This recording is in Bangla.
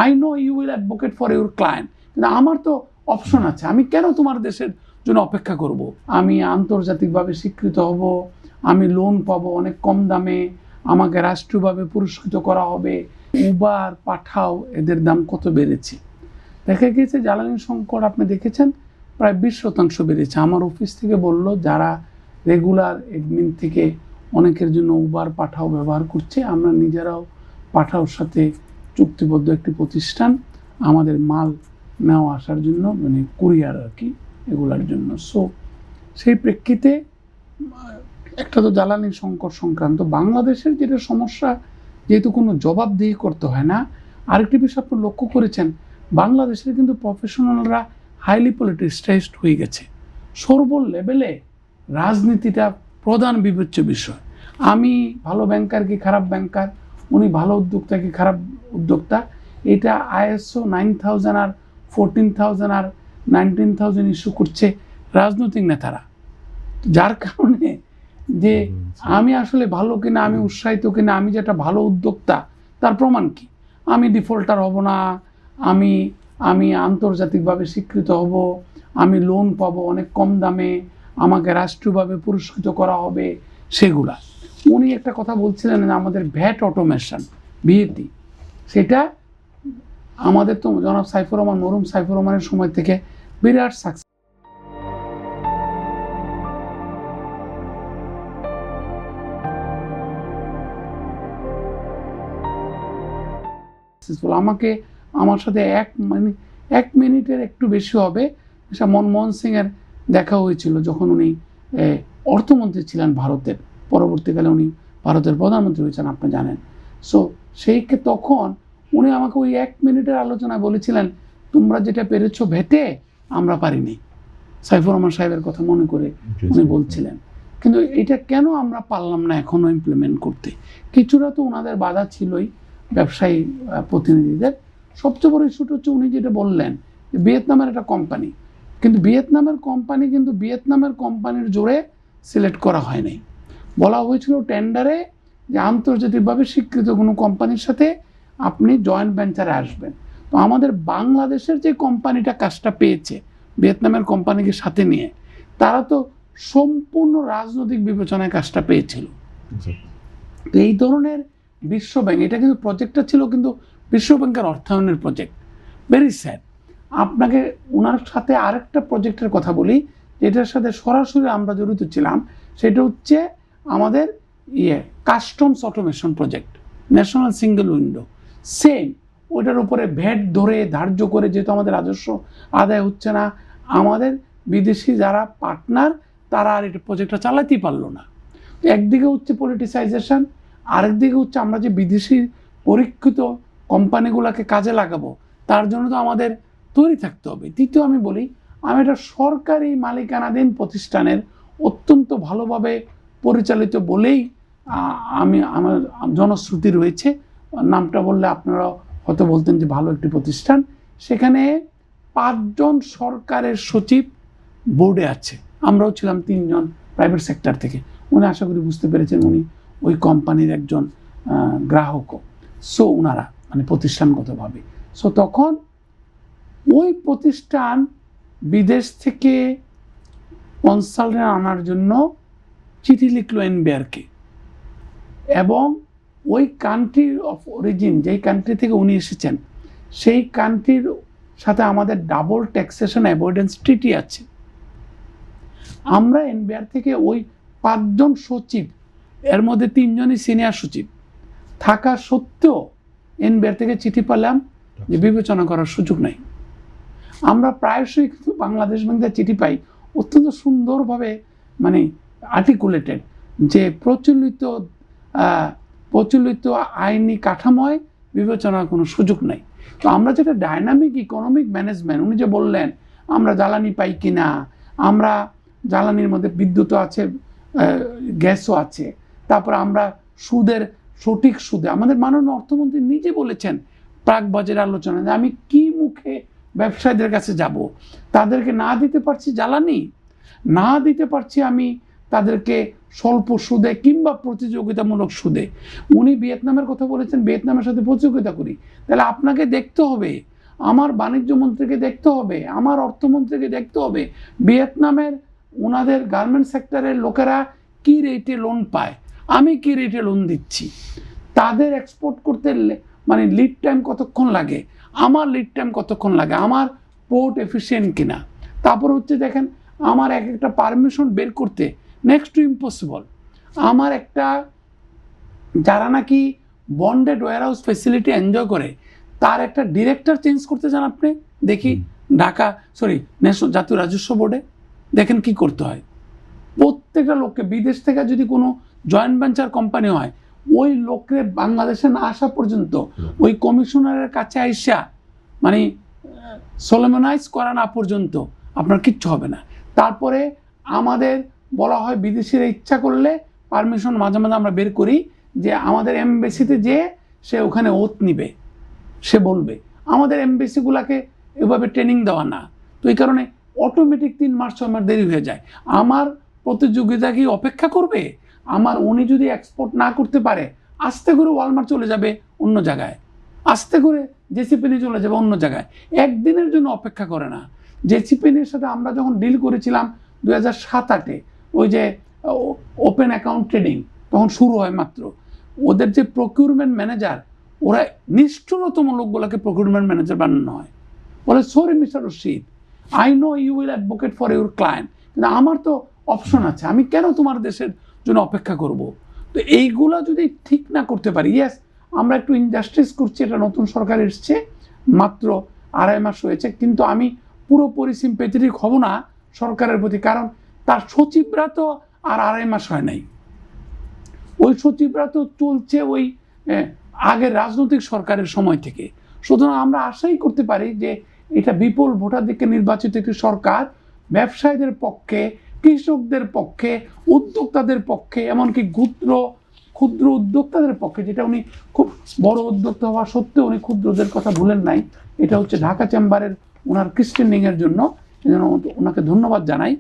I know you will advocate for your client, কিন্তু আমার তো অপশন আছে, আমি কেন তোমার দেশের জন্য অপেক্ষা করব? আমি আন্তর্জাতিকভাবে স্বীকৃত হব, আমি লোন পাবো অনেক কম দামে, আমাকে রাষ্ট্রীয়ভাবে পুরস্কৃত করা হবে। উবার, পাঠাও, এদের দাম কত বেড়েছে দেখা গিয়েছে। জ্বালানি সংকট আপনি দেখেছেন প্রায় 20% বেড়েছে। আমার অফিস থেকে বলল যারা রেগুলার এডমিন থেকে অনেকের জন্য উবার, পাঠাও ব্যবহার করছে, আমরা নিজেরাও পাঠাওর সাথে চুক্তিবদ্ধ একটি প্রতিষ্ঠান আমাদের মাল নেওয়া আসার জন্য, মানে কুরিয়ার আর কি, এগুলার জন্য। সো সেই প্রেক্ষিতে একটা তো জ্বালানি সংকট সংক্রান্ত বাংলাদেশের যেটা সমস্যা, যেহেতু কোনো জবাবদিহি করতে হয় না। আরেকটি বিষয় আপনি লক্ষ্য করেছেন, বাংলাদেশের কিন্তু প্রফেশনালরা হাইলি পলিটিসাইজড হয়ে গেছে। সর্ব লেভেলে রাজনীতিটা প্রধান বিবেচ্য বিষয়। আমি ভালো ব্যাংকার কি খারাপ ব্যাংকার, উনি ভালো উদ্যোক্তা কি খারাপ উদ্যোক্তা, এটা ISO 9000 আর 14000 আর 19000 ইস্যু করছে রাজনৈতিক নেতারা। যার কারণে যে আমি আসলে ভালো কিনা, আমি উৎসাহিত কিনা, আমি যেটা ভালো উদ্যোক্তা তার প্রমাণ কি? আমি ডিফল্টার হব না, আমি আন্তর্জাতিকভাবে স্বীকৃত হব, আমি লোন পাবো অনেক কম দামে, আমাকে রাষ্ট্রীয়ভাবে পুরস্কৃত করা হবে, সেগুলা। উনি একটা কথা বলছিলেন যে আমাদের ভ্যাট অটোমেশন, ভিএটি, সেটা আমাদের তো জনাব সাইফুর রহমান, মরহুম সাইফুর রহমানের সময় থেকে বিরাট সাকসেসফুল। আমার সাথে এক মিনিটের একটু বেশি হবে মনমোহন সিংয়ের দেখা হয়েছিল যখন উনি অর্থমন্ত্রী ছিলেন ভারতের, পরবর্তীকালে উনি ভারতের প্রধানমন্ত্রী হয়েছেন আপনি জানেন। সো তখন উনি আমাকে ওই 1 মিনিটের আলোচনায় বলেছিলেন, তোমরা যেটা পেরেছো ভেটে আমরা পারিনি। সাইফুর রহমান সাহেবের কথা মনে করে উনি বলছিলেন। কিন্তু এটা কেন আমরা পারলাম না এখনো ইমপ্লিমেন্ট করতে? কিছুটা তো ওনাদের বাধা ছিলই, ব্যবসায়ী প্রতিনিধিদের। সবচেয়ে বড় ইস্যুটা হচ্ছে উনি যেটা বললেন, ভিয়েতনামের একটা কোম্পানি, কিন্তু ভিয়েতনামের কোম্পানির জোরে সিলেক্ট করা হয় নাই। বলা হয়েছিল টেন্ডারে যে আন্তর্জাতিকভাবে স্বীকৃত কোনো কোম্পানির সাথে আপনি জয়েন্ট ভেঞ্চারে আসবেন। তো আমাদের বাংলাদেশের যে কোম্পানিটা কাজটা পেয়েছে ভিয়েতনামের কোম্পানিকে সাথে নিয়ে, তারা তো সম্পূর্ণ রাজনৈতিক বিবেচনায় কাজটা পেয়েছিল। তো এই ধরনের বিশ্বব্যাংক, এটা কিন্তু প্রজেক্টটা ছিল কিন্তু বিশ্বব্যাংকের অর্থায়নের প্রজেক্ট। Very sad. আপনাকে ওনার সাথে আরেকটা প্রজেক্টের কথা বলি, যেটার সাথে সরাসরি আমরা জড়িত ছিলাম, সেটা হচ্ছে আমাদের customs automation project, national single window. Same ওইটার উপরে ভ্যাট ধরে ধার্য করে, যেহেতু আমাদের রাজস্ব আদায় হচ্ছে না, আমাদের বিদেশি যারা পার্টনার তারা আর এটা প্রজেক্টটা চালাতেই পারলো না। একদিকে হচ্ছে পলিটিসাইজেশন, আরেকদিকে হচ্ছে আমরা যে বিদেশি পরীক্ষিত কোম্পানিগুলোকে কাজে লাগাবো, তার জন্য তো আমাদের তৈরি থাকতে হবে। তৃতীয় আমি বলি, আমি একটা সরকারি মালিকানাধীন প্রতিষ্ঠানের অত্যন্ত ভালোভাবে পরিচালিত বলেই আমার জনশ্রুতি রয়েছে। নামটা বললে আপনারা হয়তো বলতেন যে ভালো একটি প্রতিষ্ঠান। সেখানে 5 জন সরকারের সচিব বোর্ডে আছে, আমরাও ছিলাম 3 জন প্রাইভেট সেক্টর থেকে। উনি আশা করি বুঝতে পেরেছেন উনি ওই কোম্পানির একজন গ্রাহকও। সো ওনারা মানে প্রতিষ্ঠানগতভাবে, সো তখন ওই প্রতিষ্ঠান বিদেশ থেকে কনসালটেন্ট আনার জন্য চিঠি লিখলো এনবিআরকে, এবং ওই কান্ট্রি অফ অরিজিন, যেই কান্ট্রি থেকে উনি এসেছেন, সেই কান্ট্রির সাথে আমাদের ডাবল ট্যাক্সেশন অ্যাভয়েডেন্স ট্রিটি আছে। আমরা এনবিআর থেকে ওই 5 জন সচিব, এর মধ্যে 3 জনই সিনিয়র সচিব থাকা সত্ত্বেও এনবিআর থেকে চিঠি পেলাম যে বিবেচনা করার সুযোগ নাই। আমরা প্রায়শই কিন্তু বাংলাদেশ ব্যাংকে চিঠি পাই অত্যন্ত সুন্দরভাবে, মানে আর্টিকুলেটেড, যে প্রচলিত আইনি কাঠামোয় বিবেচনার কোনো সুযোগ নাই। তো আমরা যেটা ডাইনামিক ইকোনমিক ম্যানেজমেন্ট, উনি যে বললেন আমরা জ্বালানি পাই কিনা, আমরা জ্বালানির মধ্যে বিদ্যুৎও আছে, গ্যাসও আছে, তারপর আমরা সঠিক সুদে, আমাদের মাননীয় অর্থমন্ত্রী নিজে বলেছেন প্রাক বাজেট আলোচনায়, যে আমি কি মুখে ব্যবসায়ীদের কাছে যাব, তাদেরকে না দিতে পারছি জ্বালানি, না দিতে পারছি আমি তাদেরকে স্বল্প সুদে কিংবা প্রতিযোগিতামূলক সুদে। উনি ভিয়েতনামের কথা বলেছেন, ভিয়েতনামের সাথে প্রতিযোগিতা করি, তাহলে আপনাকে দেখতে হবে, আমার বাণিজ্য মন্ত্রীকে দেখতে হবে, আমার অর্থমন্ত্রীকে দেখতে হবে ভিয়েতনামের ওনাদের গার্মেন্ট সেক্টরের লোকেরা কি রেটে লোন পায়, আমি কি রেটে লোন দিচ্ছি, তাদের এক্সপোর্ট করতে মানে লিড টাইম কতক্ষণ লাগে, আমার লিড টাইম কতক্ষণ লাগে, আমার পোর্ট এফিসিয়েন্ট কিনা। তারপর হচ্ছে দেখেন আমার একটা পারমিশন বের করতে নেক্সট টু ইম্পসিবল। আমার একটা যারা নাকি বন্ডেড ওয়্যারহাউস ফেসিলিটি এনজয় করে তার একটা ডিরেক্টর চেঞ্জ করতে চান আপনি, দেখি জাতীয় রাজস্ব বোর্ডে দেখেন কি করতে হয়। প্রত্যেকটা লোককে বিদেশ থেকে যদি কোনো জয়েন্ট ভেঞ্চার কোম্পানি হয়, ওই লোককে বাংলাদেশে না আসা পর্যন্ত, ওই কমিশনারের কাছে আইসা মানে সোলেমনাইজ করা না পর্যন্ত আপনার কিচ্ছু হবে না। তারপরে আমাদের বলা হয় বিদেশিরা ইচ্ছা করলে পারমিশন মাঝে মাঝে আমরা বের করি যে আমাদের এমবেসিতে যে সে ওখানে ওথ নিবে, সে বলবে, আমাদের এমবেসিগুলোকে এভাবে ট্রেনিং দেওয়া না। তো এই কারণে অটোমেটিক 3 মাস 6 মাস দেরি হয়ে যায়। আমার প্রতিযোগিতা কি অপেক্ষা করবে? আমার উনি যদি এক্সপোর্ট না করতে পারে, আস্তে করে ওয়ালমার্ট চলে যাবে অন্য জায়গায়, আস্তে করে জেসিপেনি চলে যাবে অন্য জায়গায়, একদিনের জন্য অপেক্ষা করে না। জেসিপেনির সাথে আমরা যখন ডিল করেছিলাম 2007-08, ওই যে ওপেন অ্যাকাউন্ট ট্রেডিং তখন শুরু হয় মাত্র, ওদের যে প্রকিউরমেন্ট ম্যানেজার, ওরা নিষ্ঠুরতম লোকগুলোকে প্রকিউরমেন্ট ম্যানেজার বানানো হয়, বলে sorry mister Rashid, I know you will advocate for your client, কিন্তু আমার তো অপশন আছে, আমি কেন তোমার দেশের জন্য অপেক্ষা করব? তো এইগুলো যদি ঠিক না করতে পারি, ইয়েস আমরা একটু ইনজাস্টিস করছি, এটা নতুন সরকার এসছে মাত্র 2.5 মাস হয়েছে, কিন্তু আমি পুরোপুরি সিম্পেথেটিক হব না সরকারের প্রতি, কারণ তার সচিবরা তো আর 2.5 মাস হয় নাই, ওই সচিবরা তো চলছে ওই আগের রাজনৈতিক সরকারের সময় থেকে। সুতরাং আমরা আশাই করতে পারি যে এটা বিপুল ভোটাধিক্যে নির্বাচিত একটি সরকার ব্যবসায়ীদের পক্ষে, কৃষকদের পক্ষে, উদ্যোক্তাদের পক্ষে, এমনকি ক্ষুদ্র উদ্যোক্তাদের পক্ষে, যেটা উনি খুব বড় উদ্যোক্তা হওয়া সত্ত্বেও উনি ক্ষুদ্রদের কথা ভুলেন নাই, এটা হচ্ছে ঢাকা চেম্বারের ওনার ক্রিস্টেনিংয়ের জন্য, ওনাকে ধন্যবাদ জানাই।